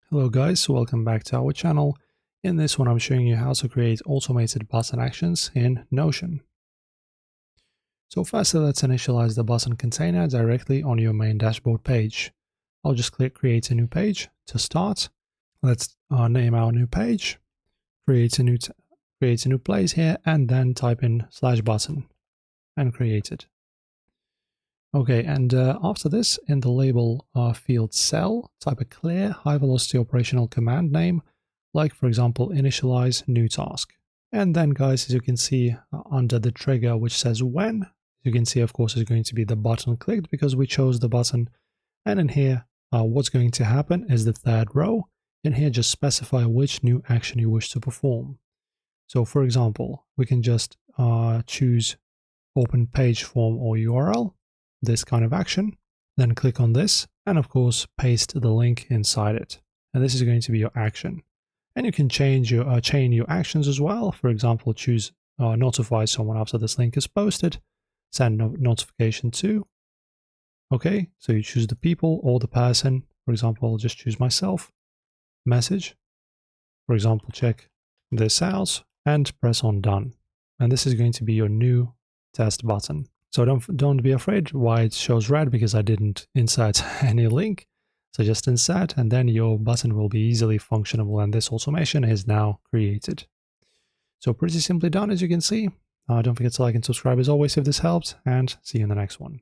Hello guys, welcome back to our channel. In this one I'm showing you how to create automated button actions in Notion. So firstly, let's initialize the button container directly on your main dashboard page. I'll just click create a new page to start. Let's name our new page, create a new place here, and then type in /button and create it. Okay, and after this, in the label field cell, type a clear high-velocity operational command name, like for example, initialize new task. And then guys, as you can see under the trigger which says when, you can see of course is going to be the button clicked because we chose the button. And in here, what's going to happen is the third row. In here, just specify which new action you wish to perform. So for example, we can just choose open page form or URL, this kind of action, then click on this, and of course paste the link inside it. And this is going to be your action. And you can change your chain your actions as well. For example, choose notify someone after this link is posted, send notification to. Okay, so you choose the people or the person. For example, I'll just choose myself. Message. For example, check this out and press on done. And this is going to be your new test button. So don't be afraid why it shows red, because I didn't insert any link. So just insert and then your button will be easily functionable and this automation is now created. So pretty simply done, as you can see. Don't forget to like and subscribe as always if this helped, and see you in the next one.